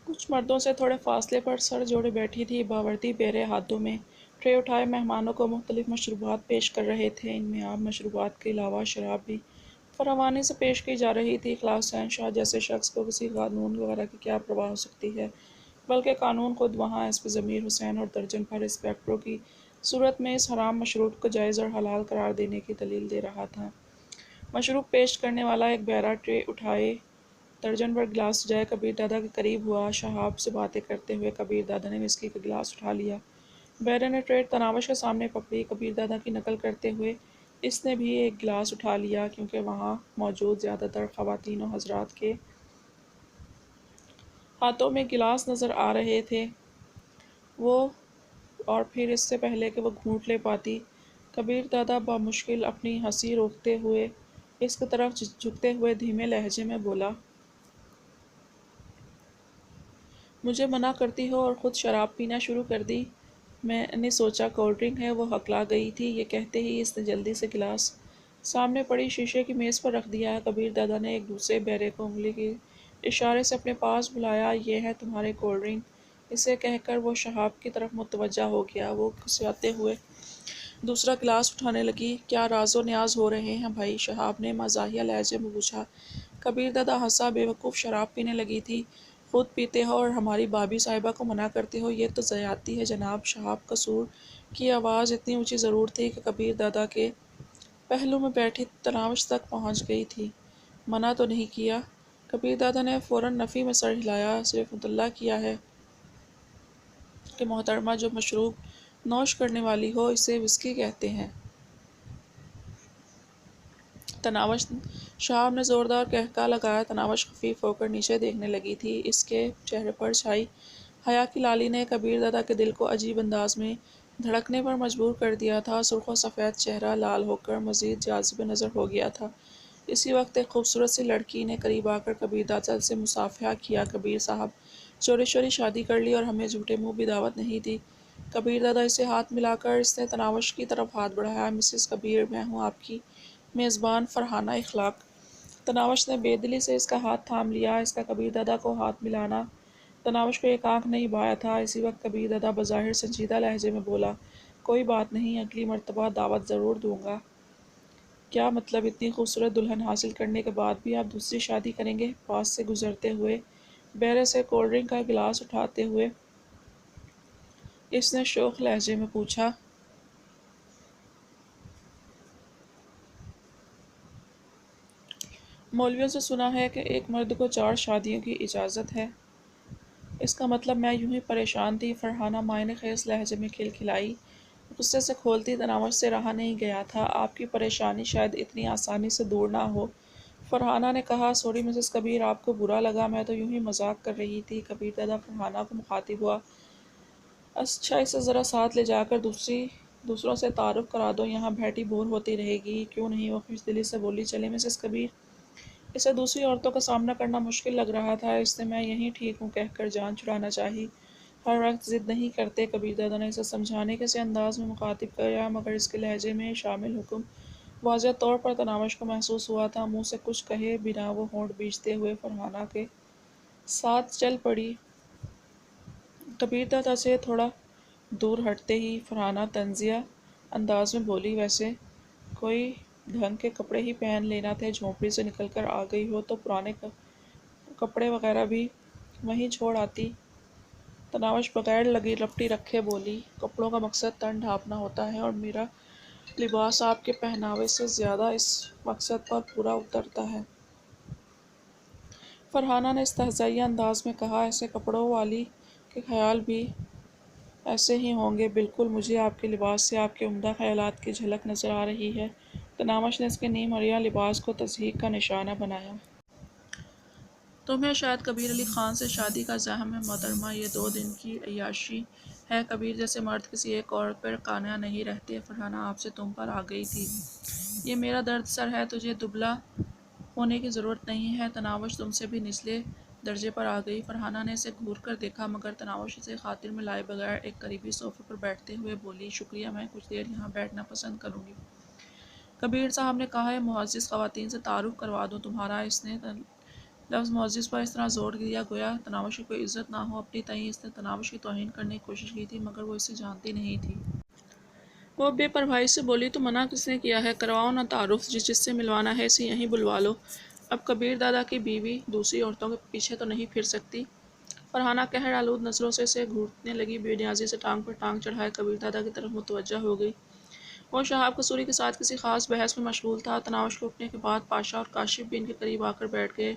کچھ مردوں سے تھوڑے فاصلے پر سر جوڑے بیٹھی تھی، باوردی بیرے ہاتھوں میں ٹرے اٹھائے مہمانوں کو مختلف مشروبات پیش کر رہے تھے۔ ان میں عام مشروبات کے علاوہ شراب بھی فراوانی سے پیش کی جا رہی تھی۔ اخلاق حسین شاہ جیسے شخص کو کسی قانون وغیرہ کی کیا پرواہ ہو سکتی ہے، بلکہ قانون خود وہاں ایس پی ضمیر حسین اور درجن بھر انسپکٹروں کی صورت میں اس حرام مشروب کو جائز اور حلال قرار دینے کی دلیل دے رہا تھا۔ مشروب پیش کرنے والا ایک بہرا ٹرے اٹھائے درجن بھر گلاس سجائے کبیر دادا کے قریب ہوا۔ شہاب سے باتیں کرتے ہوئے کبیر دادا نے وسکی کا گلاس اٹھا لیا۔ بہرے نے ٹرے تناوش کے سامنے پکڑی۔ کبیر دادا کی نقل کرتے ہوئے اس نے بھی ایک گلاس اٹھا لیا، کیونکہ وہاں موجود زیادہ تر خواتین و حضرات کے ہاتھوں میں گلاس نظر آ رہے تھے، اور پھر اس سے پہلے کہ وہ گھونٹ لے پاتی، کبیر دادا بمشکل اپنی ہنسی روکتے ہوئے اس کی طرف جھکتے ہوئے دھیمے لہجے میں بولا، مجھے منع کرتی ہو اور خود شراب پینا شروع کر دی۔ میں نے سوچا کولڈ ڈرنک ہے۔ وہ ہکلا گئی تھی۔ یہ کہتے ہی اس نے جلدی سے گلاس سامنے پڑی شیشے کی میز پر رکھ دیا۔ کبیر دادا نے ایک دوسرے بہرے کو انگلی کے اشارے سے اپنے پاس بلایا، یہ ہے تمہارے کولڈ ڈرنک۔ اسے کہہ کر وہ شہاب کی طرف متوجہ ہو گیا۔ وہ گھسیاتے ہوئے دوسرا گلاس اٹھانے لگی۔ کیا راز و نیاز ہو رہے ہیں بھائی؟ شہاب نے مزاحیہ لہجے میں پوچھا۔ کبیر دادا ہنسا، بیوقوف، شراب پینے لگی تھی، خود پیتے ہو اور ہماری بھابھی صاحبہ کو منع کرتے ہو، یہ تو زیادتی ہے جناب۔ شہاب قصور کی آواز اتنی اونچی ضرور تھی کہ کبیر دادا کے پہلو میں بیٹھی تناوش تک پہنچ گئی تھی۔ منع تو نہیں کیا؟ کبیر دادا نے فوراً نفی میں سر ہلایا۔ صرف مطلع کیا ہے کہ محترمہ جو مشروب نوش کرنے والی ہو اسے وسکی کہتے ہیں۔ تناوش شہاب نے زوردار قہقہہ لگایا۔ تناوش خفیف ہو کر نیچے دیکھنے لگی تھی۔ اس کے چہرے پر چھائی حیا کی لالی نے کبیر دادا کے دل کو عجیب انداز میں دھڑکنے پر مجبور کر دیا تھا۔ سرخ و سفید چہرہ لال ہو کر مزید جاذب نظر ہو گیا تھا۔ اسی وقت ایک خوبصورت سی لڑکی نے قریب آ کر کبیر دادا سے مصافحہ کیا۔ کبیر صاحب، چوری چوری شادی کر لی اور ہمیں جھوٹے منہ بھی دعوت نہیں دی۔ کبیر دادا اسے ہاتھ ملا کر اس نے تناوش کی طرف ہاتھ بڑھایا۔ مسز کبیر، میں ہوں آپ کی میزبان فرحانہ اخلاق۔ تناوش نے بے دلی سے اس کا ہاتھ تھام لیا۔ اس کا کبیر دادا کو ہاتھ ملانا تناوش کو ایک آنکھ نہیں بھایا تھا۔ اسی وقت کبیر دادا بظاہر سنجیدہ لہجے میں بولا، کوئی بات نہیں، اگلی مرتبہ دعوت ضرور دوں گا۔ کیا مطلب اتنی خوبصورت دلہن حاصل کرنے کے بعد بھی آپ دوسری شادی کریں گے؟ پاس سے گزرتے ہوئے بہرے سے کولڈ ڈرنک کا گلاس اٹھاتے ہوئے اس نے شوخ لہجے میں پوچھا۔ مولویوں سے سنا ہے کہ ایک مرد کو 4 شادیوں کی اجازت ہے۔ اس کا مطلب میں یوں ہی پریشان تھی۔ فرحانہ معنی خیز لہجے میں کھلکھلائی۔ غصے سے کھولتی تناوش سے رہا نہیں گیا تھا۔ آپ کی پریشانی شاید اتنی آسانی سے دور نہ ہو، فرحانہ نے کہا۔ سوری مسز کبیر، آپ کو برا لگا، میں تو یوں ہی مذاق کر رہی تھی۔ کبیر دادا فرحانہ کو مخاطب ہوا، اچھا اسے ذرا ساتھ لے جا کر دوسروں سے تعارف کرا دو، یہاں بیٹھی بور ہوتی رہے گی۔ کیوں نہیں؟ وہ خوش دلی سے بولی۔ چلیں مسز کبیر۔ اسے دوسری عورتوں کا سامنا کرنا مشکل لگ رہا تھا، اس نے میں یہیں ٹھیک ہوں کہہ کر جان چھڑانا چاہی۔ ہر وقت ضد نہیں کرتے۔ کبیر دادا نے اسے سمجھانے کے سے انداز میں مخاطب کیا، مگر اس کے لہجے میں شامل حکم واضح طور پر تناوش کو محسوس ہوا تھا۔ منہ سے کچھ کہے بنا وہ ہونٹ بھیجتے ہوئے فرحانہ کے ساتھ چل پڑی۔ کبیر دادا سے تھوڑا دور ہٹتے ہی فرحانہ طنزیہ انداز میں بولی، ویسے کوئی ڈھنگ کے کپڑے ہی پہن لینا تھے، جھونپڑی سے نکل کر آ گئی ہو تو پرانے کپڑے وغیرہ بھی وہیں چھوڑ آتی۔ تناوش بغیر لپٹی رکھے بولی، کپڑوں کا مقصد تن ڈھانپنا ہوتا ہے اور میرا لباس آپ کے پہناوے سے زیادہ اس مقصد پر پورا اترتا ہے۔ فرحانہ نے استہزائیہ انداز میں کہا، ایسے کپڑوں والی کے خیال بھی ایسے ہی ہوں گے۔ بالکل، مجھے آپ کے لباس سے آپ کے عمدہ خیالات کی جھلک نظر آ رہی ہے۔ تناوش نے اس کے نیم عریاں لباس کو تضحیک کا نشانہ بنایا۔ تمہیں شاید کبیر علی خان سے شادی کا زحم ہے محترمہ، یہ 2 دن کی عیاشی ہے۔ کبیر جیسے مرد کسی ایک عورت پر قانع نہیں رہتے۔ فرحانہ آپ سے تم پر آ گئی تھی۔ یہ میرا درد سر ہے، تجھے دبلا ہونے کی ضرورت نہیں ہے۔ تناوش تم سے بھی نچلے درجے پر آ گئی۔ فرحانہ نے اسے گھور کر دیکھا، مگر تناوش اسے خاطر میں لائے بغیر ایک قریبی صوفے پر بیٹھتے ہوئے بولی، شکریہ، میں کچھ دیر یہاں بیٹھنا پسند کروں گی۔ کبیر صاحب نے کہا ہے معزز خواتین سے تعارف کروا دوں تمہارا۔ اس نے لفظ معزز پر اس طرح زور دیا گویا تناوشی کو عزت نہ ہو، اپنی تئیں اس نے تناوش کی توہین کرنے کی کوشش کی تھی، مگر وہ اسے جانتی نہیں تھی۔ وہ بے پرواہی سے بولی، تو منع کس نے کیا ہے؟ کرواؤ نہ تعارف، جس سے ملوانا ہے اسے یہیں بلوا لو۔ اب کبیر دادا کی بیوی دوسری عورتوں کے پیچھے تو نہیں پھر سکتی۔ فرحانہ قہر آلود نظروں سے اسے گھورتنے لگی، بے نیازی سے ٹانگ پر ٹانگ چڑھائے کبیر دادا کی طرف متوجہ ہو گئی۔ وہ شہاب قصوری کے ساتھ کسی خاص بحث میں مشغول تھا۔ تناوش کے اٹھنے کے بعد پاشا اور کاشف بھی ان کے قریب آ کر بیٹھ گئے۔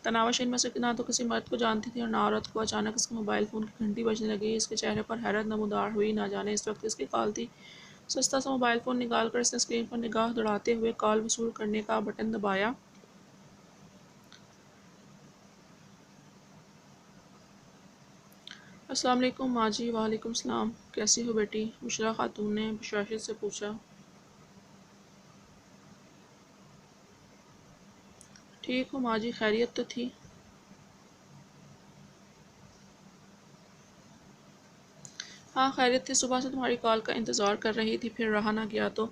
تناوش ان میں سے نہ تو کسی مرد کو جانتی تھی اور نہ عورت کو۔ اچانک اس کے موبائل فون کی گھنٹی بجنے لگی۔ اس کے چہرے پر حیرت نمودار ہوئی، نہ جانے اس وقت کس کی کال تھی۔ سستا سا موبائل فون نکال کر اس نے اسکرین پر نگاہ دوڑاتے ہوئے کال وصول کرنے کا بٹن دبایا۔ السلام علیکم ماں جی۔ وعلیکم السلام، کیسی ہو بیٹی؟ بشریٰ خاتون نے بشاشت سے پوچھا۔ ٹھیک ہوں ماں جی، خیریت تو تھی؟ ہاں خیریت تھی، صبح سے تمہاری کال کا انتظار کر رہی تھی، پھر رہا نہ گیا تو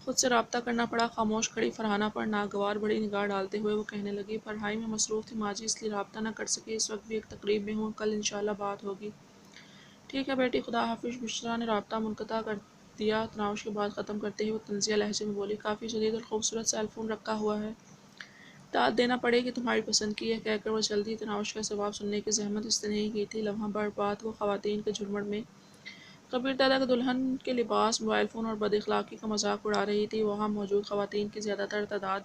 خود سے رابطہ کرنا پڑا۔ خاموش کھڑی فرحانہ پر ناگوار بڑی نگاہ ڈالتے ہوئے وہ کہنے لگی، پڑھائی میں مصروف تھی ماں جی، اس لیے رابطہ نہ کر سکی۔ اس وقت بھی ایک تقریب میں ہوں، کل انشاءاللہ بات ہوگی۔ ٹھیک ہے بیٹی، خدا حافظ۔ بشریٰ نے رابطہ منقطع کر دیا۔ تناوش کی بات ختم کرتے ہی وہ طنزیہ لہجے میں بولی، کافی جدید اور خوبصورت سیل فون رکھا ہوا ہے، داد دینا پڑے گی، تمہاری پسند کی ہے۔ کہہ کر وہ چل دی۔ تناوش کا جواب سننے کی زحمت اس نے نہیں کی تھی۔ لمحہ بھر بعد وہ خواتین کے جھرمٹ میں کبیر دادا کے دلہن کے لباس، موبائل فون اور بد اخلاقی کا مذاق اڑا رہی تھی۔ وہاں موجود خواتین کی زیادہ تر تعداد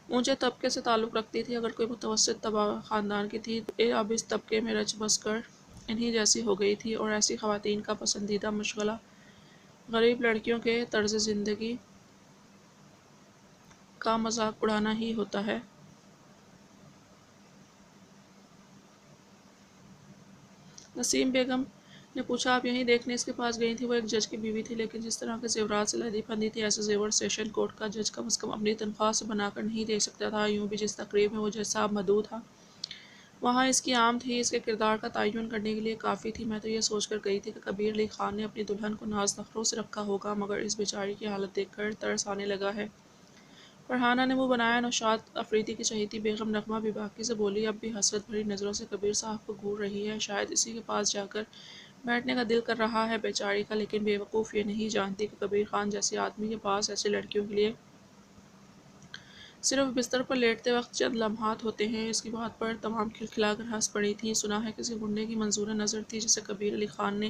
اونچے طبقے سے تعلق رکھتی تھی، اگر کوئی متوسط خاندان کی تھی تو اب اس طبقے میں رچ بس کر انہی جیسی ہو گئی تھی، اور ایسی خواتین کا پسندیدہ مشغلہ غریب لڑکیوں کے طرز زندگی کا مذاق اڑانا ہی ہوتا ہے۔ نسیم بیگم نے پوچھا، آپ یہیں دیکھنے اس کے پاس گئی تھی؟ وہ ایک جج کی بیوی تھی، لیکن جس طرح کے زیورات سے لدی پھندی تھی، ایسے زیور سیشن کورٹ کا جج کم از کم اپنی تنخواہ سے بنا کر نہیں دے سکتا تھا۔ یوں بھی جس تقریب میں وہ جج صاحب مدعو تھا، وہاں اس کی آمد ہی اس کے کردار کا تعین کرنے کے لیے کافی تھی۔ میں تو یہ سوچ کر گئی تھی کہ کبیر علی خان نے اپنی دلہن کو ناز نخروں سے رکھا ہوگا، مگر اس بیچاری کی حالت دیکھ کر ترس آنے لگا ہے۔ فرحانہ نے منہ بنایا۔ نوشاد افریدی کی چہیتی بیگم نغمہ بے باکی سے بولی، اب بھی حسرت بھری نظروں سے کبیر صاحب کو گھور رہی ہے، شاید اسی کے پاس جا کر بیٹھنے کا دل کر رہا ہے بیچاری کا، لیکن بے وقوف یہ نہیں جانتی کہ کبیر خان جیسے آدمی کے پاس ایسی لڑکیوں کے لیے صرف بستر پر لیٹتے وقت چند لمحات ہوتے ہیں۔ اس کی بات پر تمام کھلکھلا کر ہنس پڑی تھیں۔ سنا ہے کسی گنڈے کی منظور نظر تھی جسے کبیر علی خان نے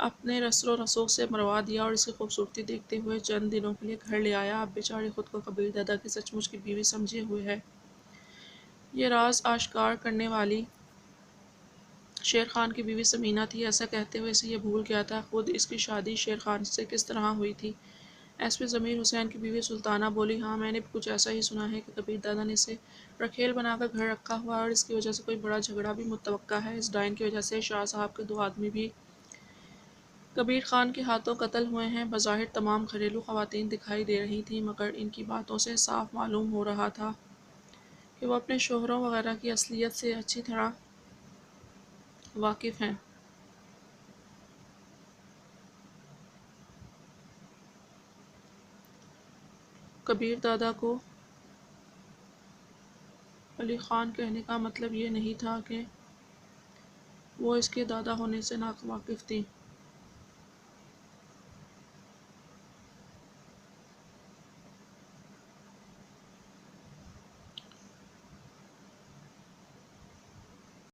اپنے رسر و رسوخ سے مروا دیا اور اس کی خوبصورتی دیکھتے ہوئے چند دنوں کے لیے گھر لے آیا۔ اب بیچاری خود کو کبیر دادا کی سچ مچ کی بیوی سمجھے ہوئے ہے۔ یہ راز آشکار کرنے والی شیر خان کی بیوی ثمینہ تھی۔ ایسا کہتے ہوئے اسے یہ بھول گیا تھا خود اس کی شادی شیر خان سے کس طرح ہوئی تھی۔ ایس پی ضمیر حسین کی بیوی سلطانہ بولی، ہاں میں نے بھی کچھ ایسا ہی سنا ہے کہ کبیر دادا نے اسے رکھیل بنا کر گھر رکھا ہوا ہے اور اس کی وجہ سے کوئی بڑا جھگڑا بھی متوقع ہے۔ اس ڈائن کی وجہ سے شاہ صاحب کے 2 آدمی بھی کبیر خان کے ہاتھوں قتل ہوئے ہیں۔ بظاہر تمام گھریلو خواتین دکھائی دے رہی تھیں، مگر ان کی باتوں سے صاف معلوم ہو رہا تھا کہ وہ اپنے شوہروں وغیرہ کی اصلیت سے اچھی طرح واقف ہیں۔ کبیر دادا کو علی خان کہنے کا مطلب یہ نہیں تھا کہ وہ اس کے دادا ہونے سے ناواقف تھی۔